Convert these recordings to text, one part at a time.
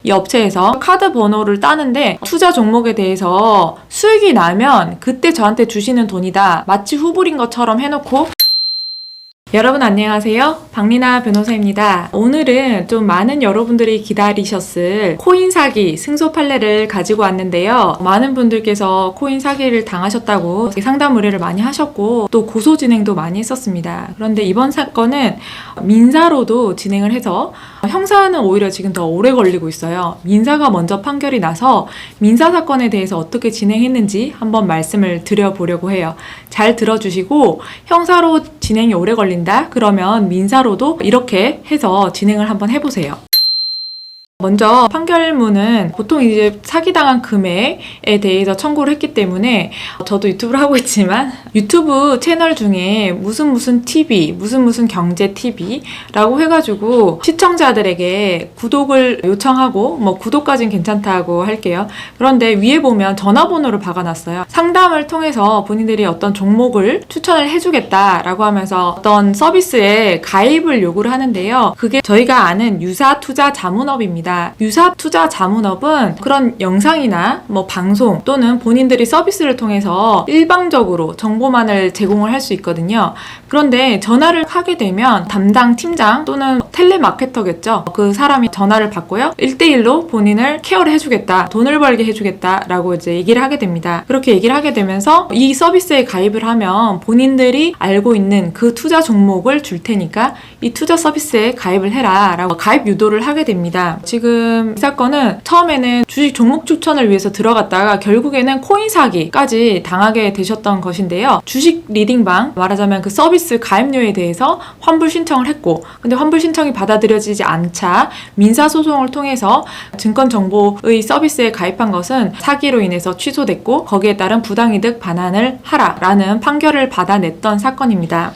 이 업체에서 카드 번호를 따는데 투자 종목에 대해서 수익이 나면 그때 저한테 주시는 돈이다. 마치 후불인 것처럼 해놓고. 여러분 안녕하세요. 박리나 변호사입니다. 오늘은 좀 많은 여러분들이 기다리셨을 코인 사기 승소 판례를 가지고 왔는데요. 많은 분들께서 코인 사기를 당하셨다고 상담 의뢰를 많이 하셨고 또 고소 진행도 많이 했었습니다. 그런데 이번 사건은 민사로도 진행을 해서 형사는 오히려 지금 더 오래 걸리고 있어요. 민사가 먼저 판결이 나서 민사 사건에 대해서 어떻게 진행했는지 한번 말씀을 드려보려고 해요. 잘 들어주시고 형사로 진행이 오래 걸린다? 그러면 민사로도 이렇게 해서 진행을 한번 해보세요. 먼저 판결문은 보통 이제 사기당한 금액에 대해서 청구를 했기 때문에 저도 유튜브를 하고 있지만 유튜브 채널 중에 무슨 TV, 무슨 경제 TV라고 해가지고 시청자들에게 구독을 요청하고 뭐 구독까지는 괜찮다고 할게요. 그런데 위에 보면 전화번호를 박아놨어요. 상담을 통해서 본인들이 어떤 종목을 추천을 해주겠다라고 하면서 어떤 서비스에 가입을 요구를 하는데요. 그게 저희가 아는 유사투자자문업입니다. 유사투자자문업은 그런 영상이나 뭐 방송 또는 본인들이 서비스를 통해서 일방적으로 정보만을 제공을 할 수 있거든요. 그런데 전화를 하게 되면 담당 팀장 또는 텔레마케터겠죠. 그 사람이 전화를 받고요. 1대1로 본인을 케어를 해주겠다. 돈을 벌게 해주겠다. 라고 이제 얘기를 하게 됩니다. 그렇게 얘기를 하게 되면서 이 서비스에 가입을 하면 본인들이 알고 있는 그 투자 종목을 줄 테니까 이 투자 서비스에 가입을 해라. 라고 가입 유도를 하게 됩니다. 지금 이 사건은 처음에는 주식 종목 추천을 위해서 들어갔다가 결국에는 코인 사기까지 당하게 되셨던 것인데요. 주식 리딩방, 말하자면 그 서비스 가입료에 대해서 환불 신청을 했고, 근데 환불 신청이 받아들여지지 않자 민사소송을 통해서 증권정보의 서비스에 가입한 것은 사기로 인해서 취소됐고 거기에 따른 부당이득 반환을 하라라는 판결을 받아냈던 사건입니다.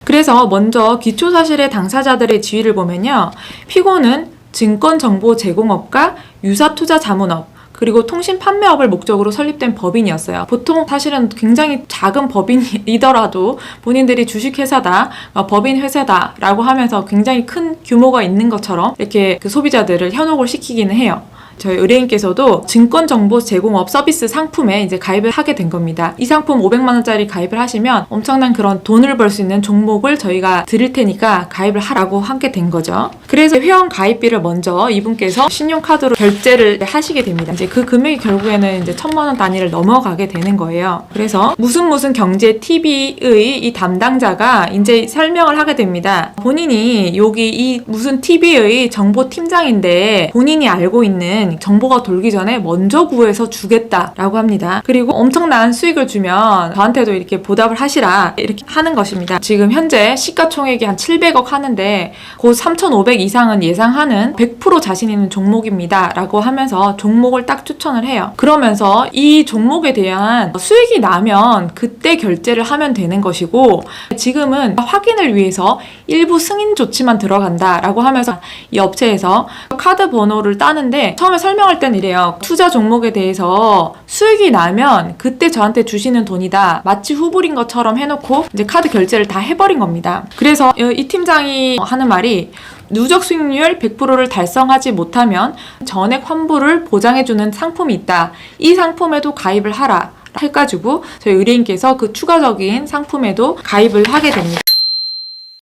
그래서 먼저 기초사실의 당사자들의 지위를 보면요. 피고는 증권정보 제공업과 유사투자자문업 그리고 통신판매업을 목적으로 설립된 법인이었어요. 보통 사실은 굉장히 작은 법인이더라도 본인들이 주식회사다, 법인 회사다 라고 하면서 굉장히 큰 규모가 있는 것처럼 이렇게 그 소비자들을 현혹을 시키기는 해요. 저희 의뢰인께서도 증권정보 제공업 서비스 상품에 이제 가입을 하게 된 겁니다. 이 상품 500만원짜리 가입을 하시면 엄청난 그런 돈을 벌 수 있는 종목을 저희가 드릴 테니까 가입을 하라고 하게 된 거죠. 그래서 회원 가입비를 먼저 이분께서 신용카드로 결제를 하시게 됩니다. 이제 그 금액이 결국에는 이제 1000만원 단위를 넘어가게 되는 거예요. 그래서 무슨 경제 TV의 이 담당자가 이제 설명을 하게 됩니다. 본인이 여기 이 무슨 TV의 정보팀장인데 본인이 알고 있는 정보가 돌기 전에 먼저 구해서 주겠다라고 합니다. 그리고 엄청난 수익을 주면 저한테도 이렇게 보답을 하시라 이렇게 하는 것입니다. 지금 현재 시가총액이 한 700억 하는데 곧 3,500 이상은 예상하는 100% 자신 있는 종목입니다 라고 하면서 종목을 딱 추천을 해요. 그러면서 이 종목에 대한 수익이 나면 그때 결제를 하면 되는 것이고 지금은 확인을 위해서 일부 승인 조치만 들어간다 라고 하면서 이 업체에서 카드 번호를 따는데 처음에 설명할 땐 이래요. 투자 종목에 대해서 수익이 나면 그때 저한테 주시는 돈이다. 마치 후불인 것처럼 해놓고 이제 카드 결제를 다 해버린 겁니다. 그래서 이 팀장이 하는 말이 누적 수익률 100%를 달성하지 못하면 전액 환불을 보장해주는 상품이 있다. 이 상품에도 가입을 하라. 해가지고 저희 의뢰인께서 그 추가적인 상품에도 가입을 하게 됩니다.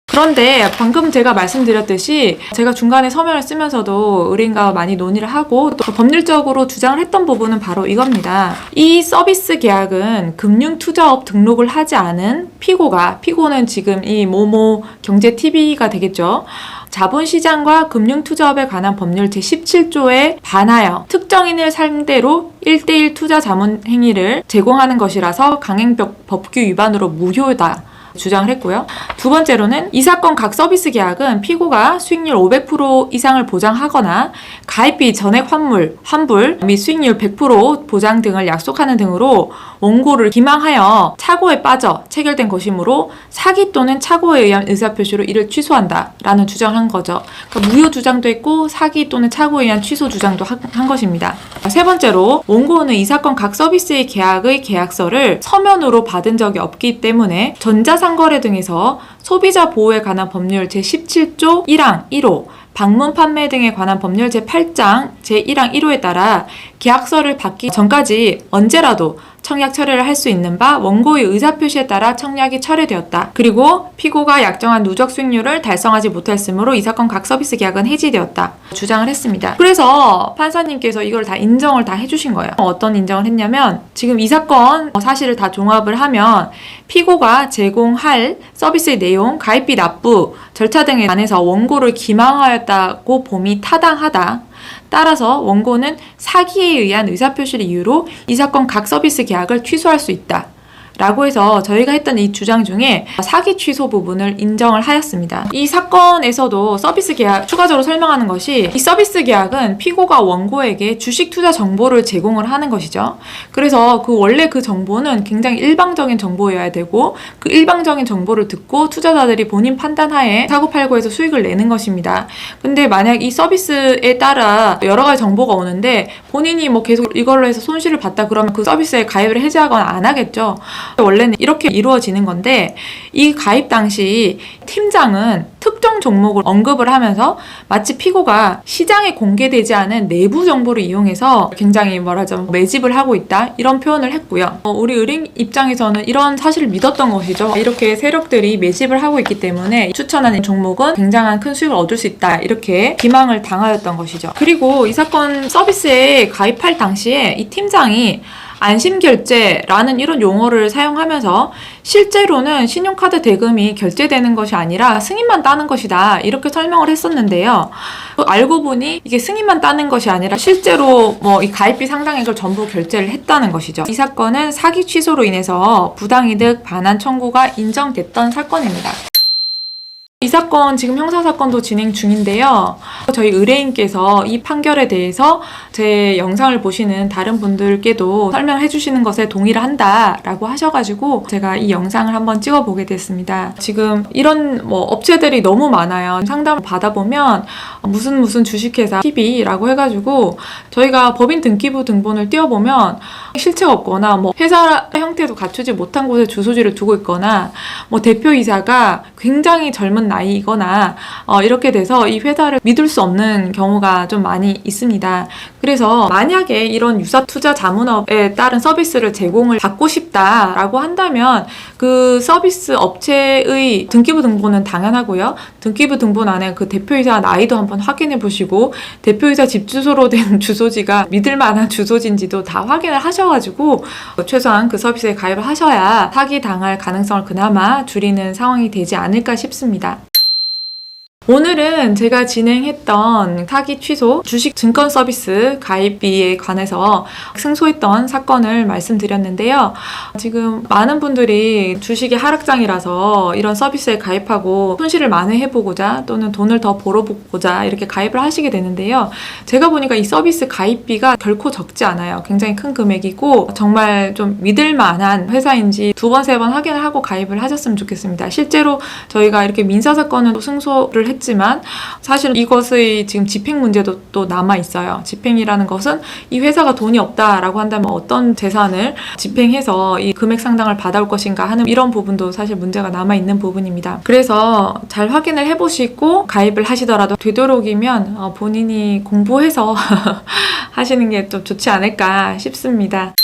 그런데 방금 제가 말씀드렸듯이 제가 중간에 서면을 쓰면서도 의뢰인과 많이 논의를 하고 또 법률적으로 주장을 했던 부분은 바로 이겁니다. 이 서비스 계약은 금융투자업 등록을 하지 않은 피고는 지금 이 모모 경제TV가 되겠죠. 자본시장과 금융투자업에 관한 법률 제17조에 반하여 특정인을 상대로 1대1 투자 자문 행위를 제공하는 것이라서 강행법규 위반으로 무효다. 주장을 했고요. 두 번째로는 이 사건 각 서비스 계약은 피고가 수익률 500% 이상을 보장하거나 가입비 전액 환불 및 수익률 100% 보장 등을 약속하는 등으로 원고를 기망하여 착오에 빠져 체결된 것이므로 사기 또는 착오에 의한 의사표시로 이를 취소한다라는 주장을 한 거죠. 그러니까 무효 주장도 했고 사기 또는 착오에 의한 취소 주장도 한 것입니다. 세 번째로 원고는 이 사건 각 서비스의 계약의 계약서를 서면으로 받은 적이 없기 때문에 전자상거래 등에서 소비자 보호에 관한 법률 제17조 1항 1호 방문 판매 등에 관한 법률 제8장 제1항 1호에 따라 계약서를 받기 전까지 언제라도 청약 철회를 할 수 있는 바 원고의 의사표시에 따라 청약이 철회되었다. 그리고 피고가 약정한 누적 수익률을 달성하지 못했으므로 이 사건 각 서비스 계약은 해지되었다. 주장을 했습니다. 그래서 판사님께서 이걸 다 인정을 다 해주신 거예요. 어떤 인정을 했냐면 지금 이 사건 사실을 다 종합을 하면 피고가 제공할 서비스의 내용, 가입비 납부, 절차 등에 관해서 원고를 기망하였다고 봄이 타당하다. 따라서 원고는 사기에 의한 의사표시를 이유로 이 사건 각 서비스 계약을 취소할 수 있다. 라고 해서 저희가 했던 이 주장 중에 사기 취소 부분을 인정을 하였습니다. 이 사건에서도 서비스 계약 추가적으로 설명하는 것이 이 서비스 계약은 피고가 원고에게 주식 투자 정보를 제공을 하는 것이죠. 그래서 원래 그 정보는 굉장히 일방적인 정보여야 되고 그 일방적인 정보를 듣고 투자자들이 본인 판단하에 사고팔고해서 수익을 내는 것입니다. 근데 만약 이 서비스에 따라 여러 가지 정보가 오는데 본인이 계속 이걸로 해서 손실을 봤다 그러면 그 서비스에 가입을 해지하거나 안 하겠죠. 원래는 이렇게 이루어지는 건데 이 가입 당시 팀장은 특정 종목을 언급을 하면서 마치 피고가 시장에 공개되지 않은 내부 정보를 이용해서 굉장히 매집을 하고 있다 이런 표현을 했고요. 우리 의뢰인 입장에서는 이런 사실을 믿었던 것이죠. 이렇게 세력들이 매집을 하고 있기 때문에 추천하는 종목은 굉장한 큰 수익을 얻을 수 있다 이렇게 기망을 당하였던 것이죠. 그리고 이 사건 서비스에 가입할 당시에 이 팀장이 안심결제라는 이런 용어를 사용하면서 실제로는 신용카드 대금이 결제되는 것이 아니라 승인만 따는 것이다 이렇게 설명을 했었는데요. 알고 보니 이게 승인만 따는 것이 아니라 실제로 이 가입비 상당액을 전부 결제를 했다는 것이죠. 이 사건은 사기 취소로 인해서 부당이득 반환 청구가 인정됐던 사건입니다. 이 사건 지금 형사사건도 진행 중인데요. 저희 의뢰인께서 이 판결에 대해서 제 영상을 보시는 다른 분들께도 설명해 주시는 것에 동의를 한다라고 하셔가지고 제가 이 영상을 한번 찍어보게 됐습니다. 지금 이런 업체들이 너무 많아요. 상담을 받아보면 무슨 주식회사 TV라고 해가지고 저희가 법인 등기부 등본을 띄워보면 실체가 없거나 회사 형태도 갖추지 못한 곳에 주소지를 두고 있거나 대표이사가 굉장히 젊은 나이거나 이렇게 돼서 이 회사를 믿을 수 없는 경우가 좀 많이 있습니다. 그래서 만약에 이런 유사투자 자문업에 따른 서비스를 제공을 받고 싶다라고 한다면 그 서비스 업체의 등기부 등본은 당연하고요. 등기부 등본 안에 그 대표이사 나이도 한번 확인해 보시고 대표이사 집 주소로 된 주소지가 믿을 만한 주소지인지도 다 확인을 하셔가지고 최소한 그 서비스에 가입을 하셔야 사기 당할 가능성을 그나마 줄이는 상황이 되지 않을까 싶습니다. 오늘은 제가 진행했던 사기 취소 주식 증권 서비스 가입비에 관해서 승소했던 사건을 말씀드렸는데요. 지금 많은 분들이 주식이 하락장이라서 이런 서비스에 가입하고 손실을 만회해보고자 또는 돈을 더 벌어보고자 이렇게 가입을 하시게 되는데요. 제가 보니까 이 서비스 가입비가 결코 적지 않아요. 굉장히 큰 금액이고 정말 좀 믿을 만한 회사인지 2번, 3번 확인을 하고 가입을 하셨으면 좋겠습니다. 실제로 저희가 이렇게 민사사건은 승소를 했지만 사실 이것의 지금 집행 문제도 또 남아 있어요. 집행이라는 것은 이 회사가 돈이 없다라고 한다면 어떤 재산을 집행해서 이 금액 상당을 받아올 것인가 하는 이런 부분도 사실 문제가 남아 있는 부분입니다. 그래서 잘 확인을 해보시고 가입을 하시더라도 되도록이면 본인이 공부해서 하시는 게 좀 좋지 않을까 싶습니다.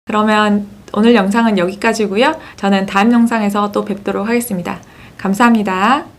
그러면 오늘 영상은 여기까지고요. 저는 다음 영상에서 또 뵙도록 하겠습니다. 감사합니다.